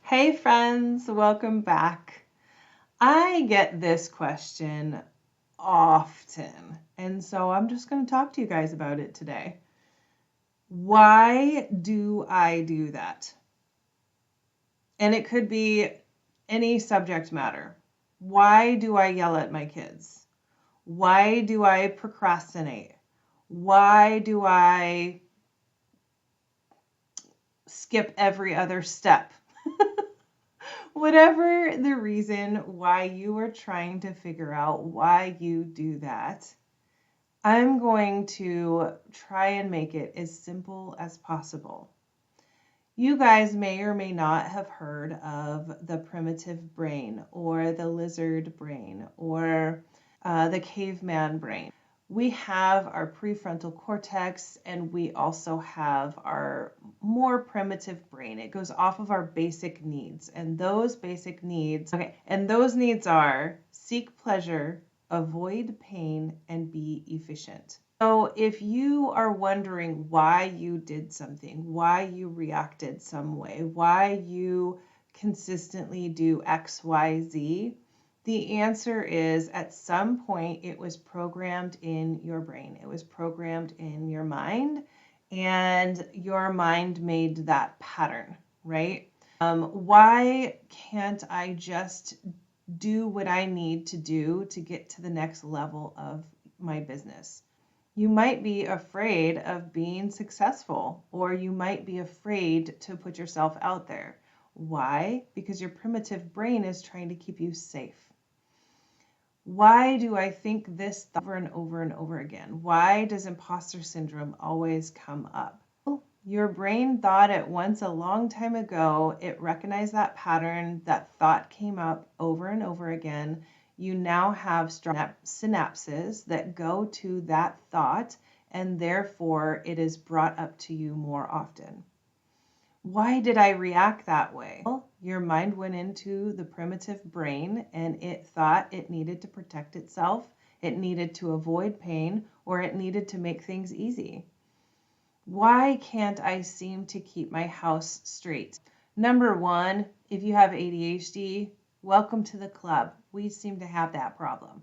Hey friends, welcome back. I get this question often, and so I'm just going to talk to you guys about it today. Why do I do that? And it could be any subject matter. Why do I yell at my kids? Why do I procrastinate? Why do I skip every other step? Whatever the reason why you are trying to figure out why you do that, I'm going to try and make it as simple as possible. You guys may or may not have heard of the primitive brain or the lizard brain or the caveman brain. We have our prefrontal cortex and we also have our more primitive brain. It goes off of our basic needs, and those basic needs, those needs are seek pleasure, avoid pain, and be efficient. So if you are wondering why you did something, why you reacted some way, why you consistently do X, Y, Z, the answer is at some point it was programmed in your brain. It was programmed in your mind, and your mind made that pattern, right? Why can't I just do what I need to do to get to the next level of my business? You might be afraid of being successful, or you might be afraid to put yourself out there. Why? Because your primitive brain is trying to keep you safe. Why do I think this over and over and over again? Why does imposter syndrome always come up? Your brain thought it once a long time ago. It recognized that pattern. That thought came up over and over again. You now have strong synapses that go to that thought, and therefore it is brought up to you more often. Why did I react that way? Well, your mind went into the primitive brain and it thought it needed to protect itself, it needed to avoid pain, or it needed to make things easy. Why can't I seem to keep my house straight? Number one, if you have ADHD, welcome to the club. We seem to have that problem.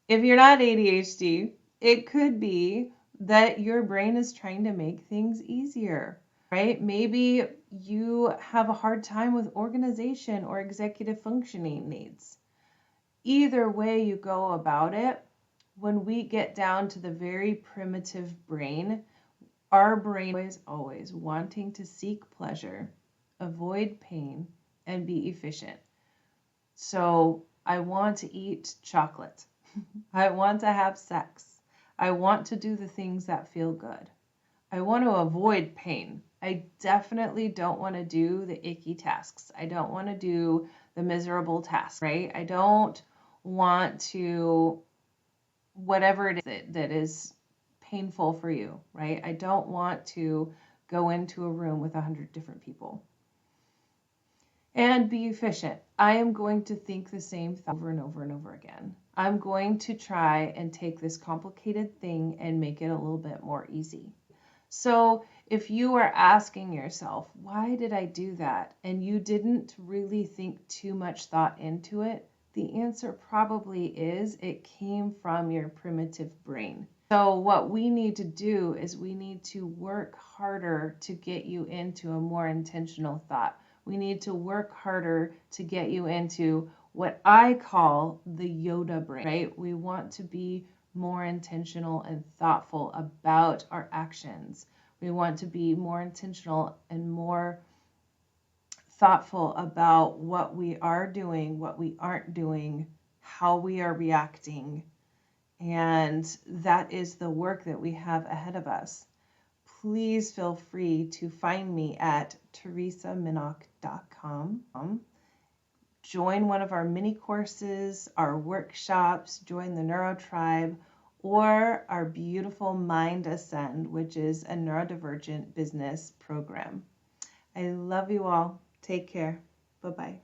If you're not ADHD, it could be that your brain is trying to make things easier, right? Maybe you have a hard time with organization or executive functioning needs. Either way you go about it, when we get down to the very primitive brain, our brain is always wanting to seek pleasure, avoid pain, and be efficient. So I want to eat chocolate. I want to have sex. I want to do the things that feel good. I want to avoid pain. I definitely don't want to do the icky tasks. I don't want to do the miserable tasks, right? I don't want to, whatever it is that is painful for you, right? I don't want to go into a room with 100 different people. And be efficient. I am going to think the same thought over and over and over again. I'm going to try and take this complicated thing and make it a little bit more easy. So if you are asking yourself, why did I do that? And you didn't really think too much thought into it, the answer probably is it came from your primitive brain. So what we need to do is we need to work harder to get you into a more intentional thought. We need to work harder to get you into what I call the Yoda brain, right? We want to be more intentional and thoughtful about our actions. We want to be more intentional and more thoughtful about what we are doing, what we aren't doing, how we are reacting. And that is the work that we have ahead of us. Please feel free to find me at theresaminnoch.com. Join one of our mini courses, our workshops, join the NeuroTribe, or our beautiful Mind Ascend, which is a neurodivergent business program. I love you all. Take care. Bye-bye.